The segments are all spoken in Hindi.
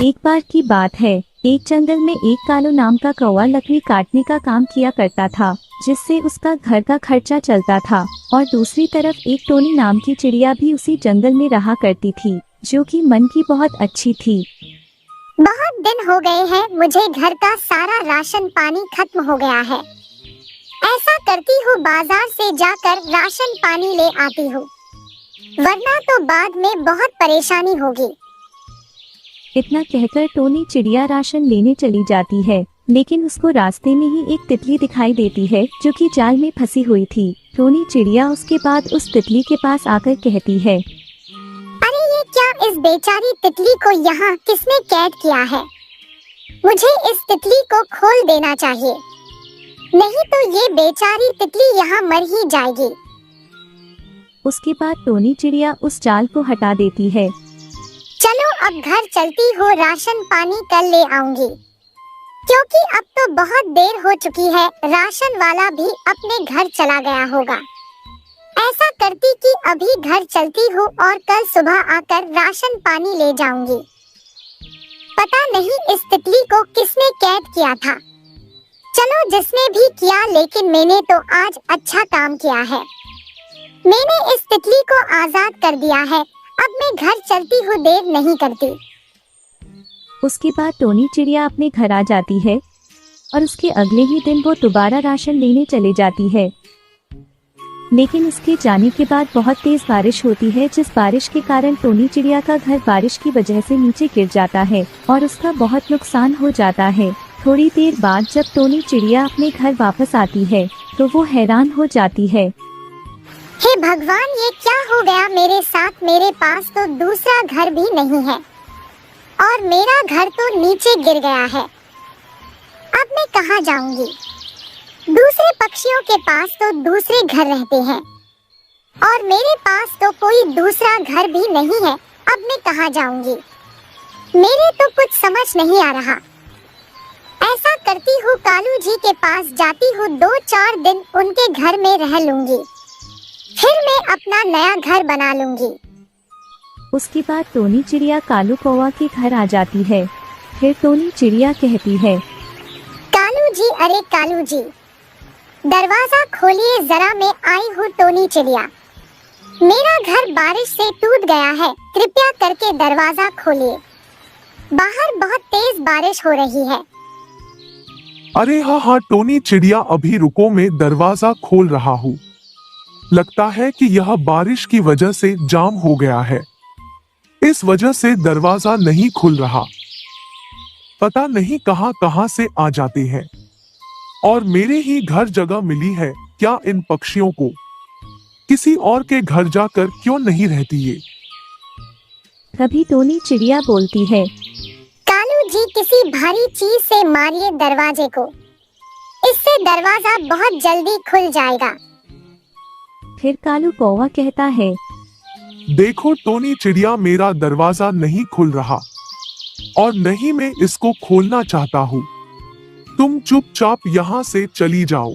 एक बार की बात है, एक जंगल में एक कालू नाम का कौवा लकड़ी काटने का काम किया करता था, जिससे उसका घर का खर्चा चलता था। और दूसरी तरफ एक टोनी नाम की चिड़िया भी उसी जंगल में रहा करती थी, जो कि मन की बहुत अच्छी थी। बहुत दिन हो गए हैं, मुझे घर का सारा राशन पानी खत्म हो गया है। ऐसा करती हूँ, बाजार से जाकर राशन पानी ले आती हूँ, वरना तो बाद में बहुत परेशानी होगी। इतना कहकर टोनी चिड़िया राशन लेने चली जाती है, लेकिन उसको रास्ते में ही एक तितली दिखाई देती है, जो कि जाल में फंसी हुई थी। टोनी चिड़िया उसके बाद उस तितली के पास आकर कहती है, अरे ये क्या, इस बेचारी तितली को यहाँ किसने कैद किया है? मुझे इस तितली को खोल देना चाहिए, नहीं तो ये बेचारी तितली यहाँ मर ही जाएगी। उसके बाद टोनी चिड़िया उस जाल को हटा देती है। चलो अब घर चलती हो, राशन पानी कल ले आऊंगी, क्योंकि अब तो बहुत देर हो चुकी है, राशन वाला भी अपने घर चला गया होगा। ऐसा करती कि अभी घर चलती हूँ और कल सुबह आकर राशन पानी ले जाऊंगी। पता नहीं इस तितली को किसने कैद किया था। चलो जिसने भी किया, लेकिन मैंने तो आज अच्छा काम किया है, मैंने इस तितली को आजाद कर दिया है। अब मैं घर चलती हूँ, देर नहीं करती। उसके बाद टोनी चिड़िया अपने घर आ जाती है और उसके अगले ही दिन वो दोबारा राशन लेने चले जाती है। लेकिन इसके जाने के बाद बहुत तेज बारिश होती है, जिस बारिश के कारण टोनी चिड़िया का घर बारिश की वजह से नीचे गिर जाता है और उसका बहुत नुकसान हो जाता है। थोड़ी देर बाद जब टोनी चिड़िया अपने घर वापस आती है, तो वो हैरान हो जाती है। हे भगवान, ये क्या हो गया मेरे साथ? मेरे पास तो दूसरा घर भी नहीं है और मेरा घर तो नीचे गिर गया है। अब मैं कहाँ जाऊंगी? दूसरे पक्षियों के पास तो दूसरे घर रहते हैं और मेरे पास तो कोई दूसरा घर भी नहीं है। अब मैं कहाँ जाऊंगी? मेरे तो कुछ समझ नहीं आ रहा। ऐसा करती हूँ, कालू जी के पास जाती हूँ, 2-4 दिन उनके घर में रह लूंगी, फिर मैं अपना नया घर बना लूंगी। उसके बाद टोनी चिड़िया कालू कौवा के घर आ जाती है। फिर टोनी चिड़िया कहती है, कालू जी, अरे कालू जी, दरवाजा खोलिए जरा, मैं आई हूँ। टोनी चिड़िया, मेरा घर बारिश से टूट गया है, कृपया करके दरवाजा खोलिए, बाहर बहुत तेज बारिश हो रही है। अरे हाँ टोनी चिड़िया, अभी रुको, मैं दरवाजा खोल रहा हूँ। लगता है कि यह बारिश की वजह से जाम हो गया है, इस वजह से दरवाजा नहीं खुल रहा। पता नहीं कहां से आ जाते हैं और मेरे ही घर जगह मिली है क्या इन पक्षियों को? किसी और के घर जाकर क्यों नहीं रहती ये? तभी टोनी चिड़िया बोलती है, कालू जी, किसी भारी चीज से मारिए दरवाजे को, इससे दरवाजा बहुत जल्दी खुल जाएगा। फिर कालू कौवा कहता है, देखो टोनी चिड़िया, मेरा दरवाजा नहीं खुल रहा और नहीं मैं इसको खोलना चाहता हूँ। तुम चुपचाप यहाँ से चली जाओ,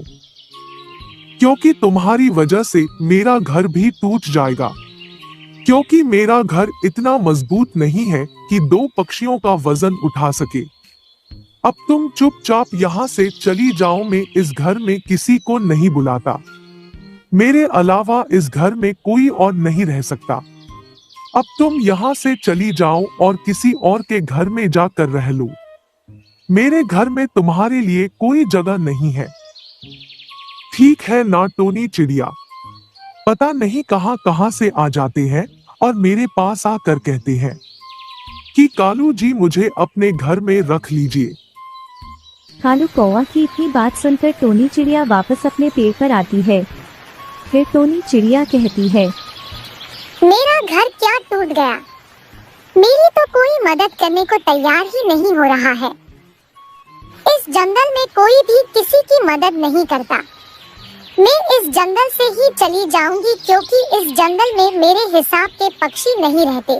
क्योंकि तुम्हारी वजह से मेरा घर भी टूट जाएगा, क्योंकि मेरा घर इतना मजबूत नहीं है कि 2 पक्षियों का वजन उठा सके। अब तुम चुपचाप यहाँ से चली जाओ, मैं इस घर में किसी को नहीं बुलाता, मेरे अलावा इस घर में कोई और नहीं रह सकता। अब तुम यहाँ से चली जाओ और किसी और के घर में जाकर रह लो, मेरे घर में तुम्हारे लिए कोई जगह नहीं है। ठीक है ना टोनी चिड़िया? पता नहीं कहां से आ जाते हैं और मेरे पास आकर कहते हैं कि कालू जी, मुझे अपने घर में रख लीजिए। कालू कौवा की इतनी बात सुनकर टोनी चिड़िया वापस अपने पेड़ पर आती है। फिर टोनी चिड़िया कहती है, मेरा घर क्या टूट गया? मेरी तो कोई मदद करने को तैयार ही नहीं हो रहा है। इस जंगल में कोई भी किसी की मदद नहीं करता। मैं इस जंगल से ही चली जाऊंगी, क्योंकि इस जंगल में मेरे हिसाब के पक्षी नहीं रहते।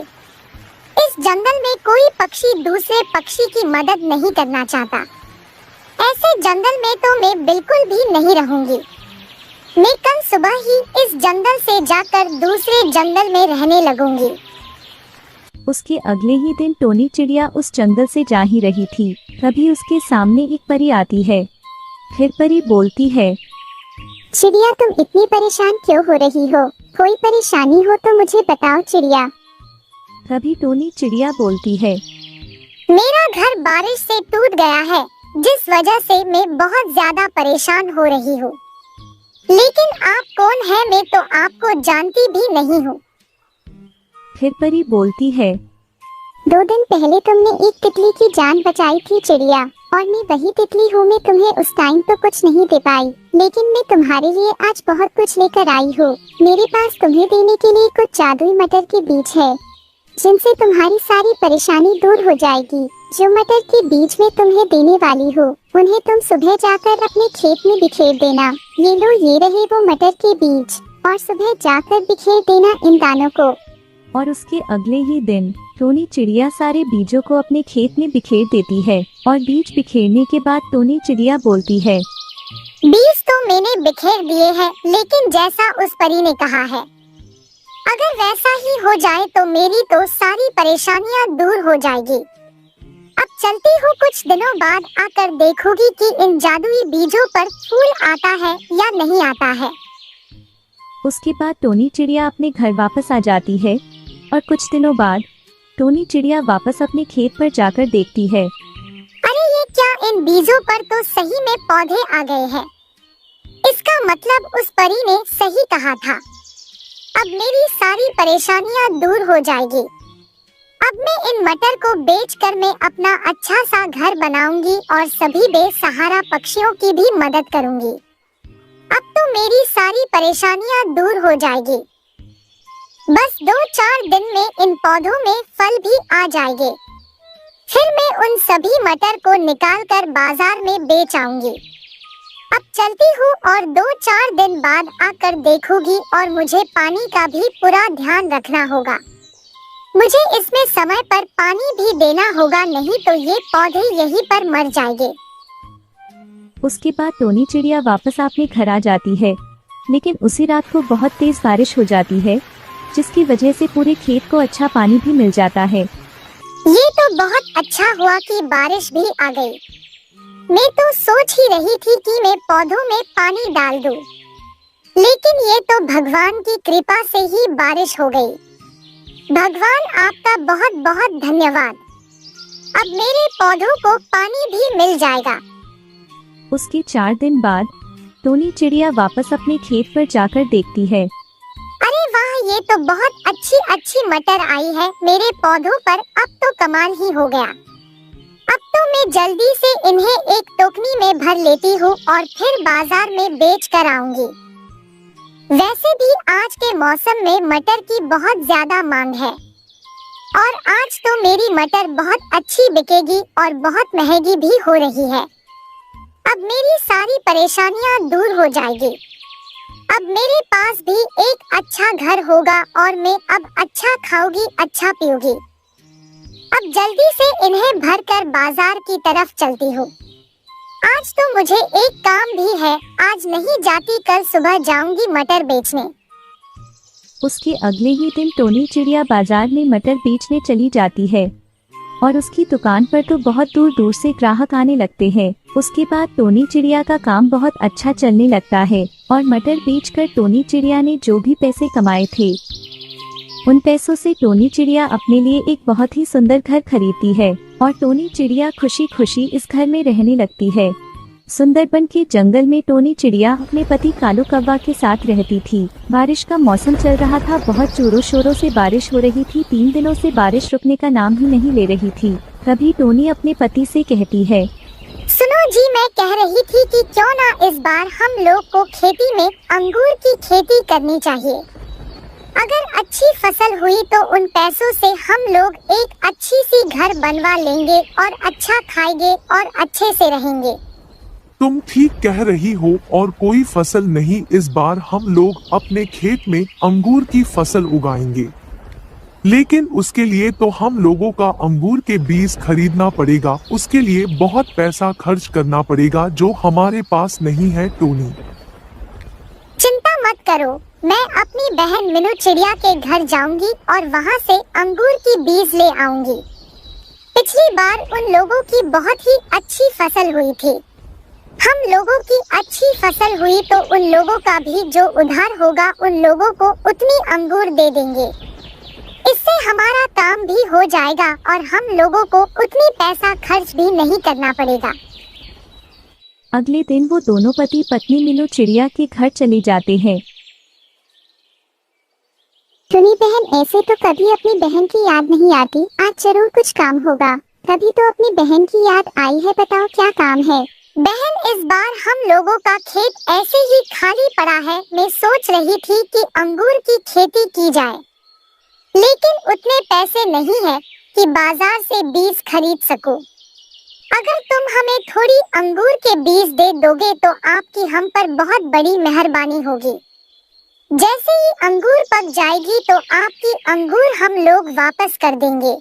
इस जंगल में कोई पक्षी दूसरे पक्षी की मदद नहीं करना चाहता। ऐसे जंगल में तो मैं बिल्कुल भी नहीं रहूंगी। मैं कल सुबह ही इस जंगल से जाकर दूसरे जंगल में रहने लगूंगी। उसके अगले ही दिन टोनी चिड़िया उस जंगल से जा ही रही थी, तभी उसके सामने एक परी आती है। फिर परी बोलती है, चिड़िया तुम इतनी परेशान क्यों हो रही हो? कोई परेशानी हो तो मुझे बताओ चिड़िया। तभी टोनी चिड़िया बोलती है, मेरा घर बारिश से टूट गया है, जिस वजह से मैं बहुत ज्यादा परेशान हो रही हूँ। लेकिन आप कौन है? मैं तो आपको जानती भी नहीं हूँ। फिर परी बोलती है, 2 दिन पहले तुमने एक तितली की जान बचाई थी चिड़िया, और मैं वही तितली हूँ। मैं तुम्हें उस टाइम तो कुछ नहीं दे पाई, लेकिन मैं तुम्हारे लिए आज बहुत कुछ लेकर आई हूँ। मेरे पास तुम्हें देने के लिए कुछ जादुई मटर के बीज है, जिनसे तुम्हारी सारी परेशानी दूर हो जाएगी। जो मटर के बीज मैं तुम्हें देने वाली हूँ, उन्हें तुम सुबह जाकर अपने खेत में बिखेर देना। ये लो, ये रहे वो मटर के बीज, और सुबह जाकर बिखेर देना इन दानों को। और उसके अगले ही दिन टोनी चिड़िया सारे बीजों को अपने खेत में बिखेर देती है। और बीज बिखेरने के बाद टोनी चिड़िया बोलती है, बीज तो मैंने बिखेर दिए हैं, लेकिन जैसा उस परी ने कहा है, अगर वैसा ही हो जाए तो मेरी तो सारी परेशानियां दूर हो जाएगी। अब चलती हूँ, कुछ दिनों बाद आकर देखूंगी कि इन जादुई बीजों पर फूल आता है या नहीं आता है। उसके बाद टोनी चिड़िया अपने घर वापस आ जाती है। और कुछ दिनों बाद टोनी चिड़िया वापस अपने खेत पर जाकर देखती है, अरे ये क्या, इन बीजों पर तो सही में पौधे आ गए हैं। इसका मतलब उस परी ने सही कहा था। अब मेरी सारी परेशानियां दूर हो जाएगी। अब मैं इन मटर को बेचकर मैं अपना अच्छा सा घर बनाऊंगी और सभी बेसहारा पक्षियों की भी मदद करूंगी। अब तो मेरी सारी परेशानियां दूर हो जाएगी। बस 2-4 दिन में इन पौधों में फल भी आ जाएंगे। फिर मैं उन सभी मटर को निकालकर बाजार में बेच आऊंगी। अब चलती हूँ और 2-4 दिन बाद आकर देखूंगी, और मुझे पानी का भी पूरा ध्यान रखना होगा। मुझे इसमें समय पर पानी भी देना होगा, नहीं तो ये पौधे यहीं पर मर जाएंगे। उसके बाद टोनी चिड़िया वापस अपने घर आ जाती है, लेकिन उसी रात को बहुत तेज बारिश हो जाती है, जिसकी वजह से पूरे खेत को अच्छा पानी भी मिल जाता है। ये तो बहुत अच्छा हुआ कि बारिश भी आ गई। मैं तो सोच ही रही थी कि मैं पौधों में पानी डाल दूं, लेकिन ये तो भगवान की कृपा से ही बारिश हो गई। भगवान आपका बहुत बहुत धन्यवाद। अब मेरे पौधों को पानी भी मिल जाएगा। उसके 4 दिन बाद टोनी चिड़िया वापस अपने खेत पर जाकर देखती है, अरे वाह, ये तो बहुत अच्छी अच्छी मटर आई है मेरे पौधों पर। अब तो कमाल ही हो गया। अब तो मैं जल्दी से इन्हें एक टोकनी में भर लेती हूँ और फिर बाजार में बेच कर आऊंगी। वैसे भी आज के मौसम में मटर की बहुत ज्यादा मांग है, और आज तो मेरी मटर बहुत अच्छी बिकेगी और बहुत महंगी भी हो रही है। अब मेरी सारी परेशानियां दूर हो जाएगी। अब मेरे पास भी एक अच्छा घर होगा और मैं अब अच्छा खाऊंगी, अच्छा पीऊंगी। अब जल्दी से इन्हें भरकर बाजार की तरफ चलती हूँ। आज तो मुझे एक काम भी है, आज नहीं जाती, कल सुबह जाऊंगी मटर बेचने। उसके अगले ही दिन टोनी चिड़िया बाजार में मटर बेचने चली जाती है, और उसकी दुकान पर तो बहुत दूर दूर से ग्राहक आने लगते हैं। उसके बाद टोनी चिड़िया का काम बहुत अच्छा चलने लगता है, और मटर बेचकर टोनी चिड़िया ने जो भी पैसे कमाए थे, उन पैसों से टोनी चिड़िया अपने लिए एक बहुत ही सुंदर घर खरीदती है, और टोनी चिड़िया खुशी खुशी इस घर में रहने लगती है। सुंदरबन के जंगल में टोनी चिड़िया अपने पति कालू कौवा के साथ रहती थी। बारिश का मौसम चल रहा था, बहुत जोरों शोरों से बारिश हो रही थी। 3 दिनों से बारिश रुकने का नाम ही नहीं ले रही थी। तभी टोनी अपने पति से कहती है, सुनो जी, मैं कह रही थी कि क्यों ना इस बार हम लोग को खेती में अंगूर की खेती करनी चाहिए। अगर अच्छी फसल हुई तो उन पैसों से हम लोग एक अच्छी सी घर बनवा लेंगे और अच्छा खाएंगे और अच्छे से रहेंगे। तुम ठीक कह रही हो, और कोई फसल नहीं, इस बार हम लोग अपने खेत में अंगूर की फसल उगाएंगे। लेकिन उसके लिए तो हम लोगों का अंगूर के बीज खरीदना पड़ेगा। उसके लिए बहुत पैसा खर्च करना पड़ेगा, जो हमारे पास नहीं है टोनी। चिंता मत करो, मैं अपनी बहन मीनू चिड़िया के घर जाऊंगी और वहाँ से अंगूर की बीज ले आऊंगी। पिछली बार उन लोगों की बहुत ही अच्छी फसल हुई थी। हम लोगों की अच्छी फसल हुई तो उन लोगों का भी जो उधार होगा उन लोगों को उतनी अंगूर दे देंगे। इससे हमारा काम भी हो जाएगा और हम लोगों को उतनी पैसा खर्च भी नहीं करना पड़ेगा। अगले दिन वो दोनों पति पत्नी मीनू चिड़िया के घर चले जाते हैं। सुनी बहन, ऐसे तो कभी अपनी बहन की याद नहीं आती, आज जरूर कुछ काम होगा। तभी तो अपनी बहन की याद आई है, बताओ क्या काम है। बहन, इस बार हम लोगों का खेत ऐसे ही खाली पड़ा है। मैं सोच रही थी कि अंगूर की खेती की जाए, लेकिन उतने पैसे नहीं है कि बाजार से बीज खरीद सकूं। अगर तुम हमें थोड़ी अंगूर के बीज दे दोगे तो आपकी हम पर बहुत बड़ी मेहरबानी होगी। जैसे ही अंगूर पक जाएगी तो आपकी अंगूर हम लोग वापस कर देंगे।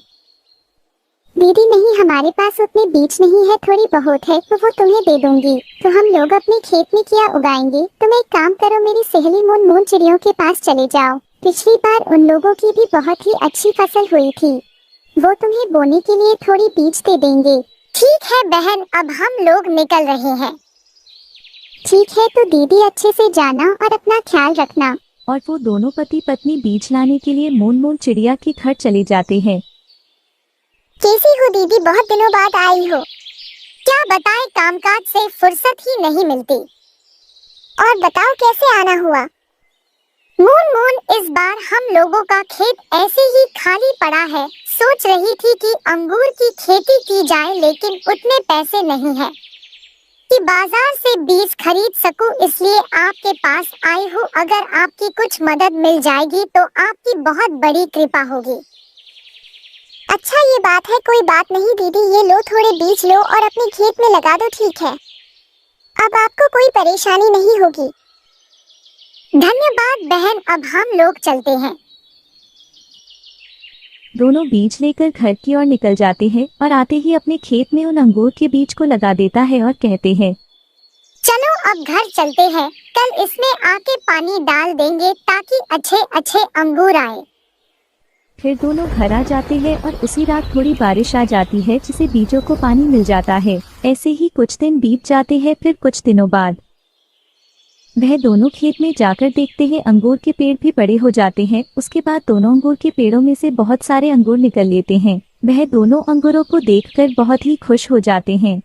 दीदी नहीं, हमारे पास उतने बीज नहीं है, थोड़ी बहुत है तो वो तुम्हें दे दूंगी। तो हम लोग अपने खेत में क्या उगाएंगे? तुम एक काम करो, मेरी सहेली मून चिड़ियों के पास चले जाओ। पिछली बार उन लोगों की भी बहुत ही अच्छी फसल हुई थी, वो तुम्हें बोने के लिए थोड़ी बीज दे देंगे। ठीक है बहन, अब हम लोग निकल रहे हैं। ठीक है, तो दीदी अच्छे से जाना और अपना ख्याल रखना। और वो दोनों पति पत्नी बीज लाने के लिए मून चिड़िया के घर चले जाते हैं। कैसी हो दीदी, बहुत दिनों बाद आई हो। क्या बताएं, कामकाज से फुर्सत ही नहीं मिलती। और बताओ कैसे आना हुआ? मून, इस बार हम लोगों का खेत ऐसे ही खाली पड़ा है। सोच रही थी कि अंगूर की खेती की जाए, लेकिन उतने पैसे नहीं है कि बाजार से बीज खरीद सकूं, इसलिए आपके पास आई हूँ। अगर आपकी कुछ मदद मिल जाएगी तो आपकी बहुत बड़ी कृपा होगी। अच्छा, ये बात है, कोई बात नहीं दीदी, ये लो थोड़े बीज लो और अपने खेत में लगा दो, ठीक है? अब आपको कोई परेशानी नहीं होगी। धन्यवाद बहन, अब हम लोग चलते हैं। दोनों बीज लेकर घर की ओर निकल जाते हैं और आते ही अपने खेत में उन अंगूर के बीज को लगा देता है और कहते हैं, चलो अब घर चलते हैं, कल इसमें आके पानी डाल देंगे ताकि अच्छे अच्छे अंगूर आए। फिर दोनों घर आ जाते हैं और उसी रात थोड़ी बारिश आ जाती है, जिससे बीजों को पानी मिल जाता है। ऐसे ही कुछ दिन बीत जाते हैं। फिर कुछ दिनों बाद वह दोनों खेत में जाकर देखते हैं अंगूर के पेड़ भी बड़े हो जाते हैं। उसके बाद दोनों अंगूर के पेड़ों में से बहुत सारे अंगूर निकल लेते हैं। वह दोनों अंगूरों को देखकर बहुत ही खुश हो जाते हैं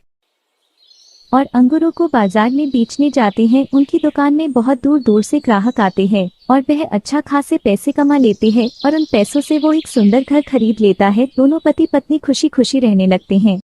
और अंगूरों को बाजार में बेचने जाते हैं। उनकी दुकान में बहुत दूर दूर से ग्राहक आते हैं और वह अच्छा खासे पैसे कमा लेते हैं और उन पैसों से वो एक सुंदर घर खरीद लेता है। दोनों पति पत्नी खुशी खुशी रहने लगते हैं।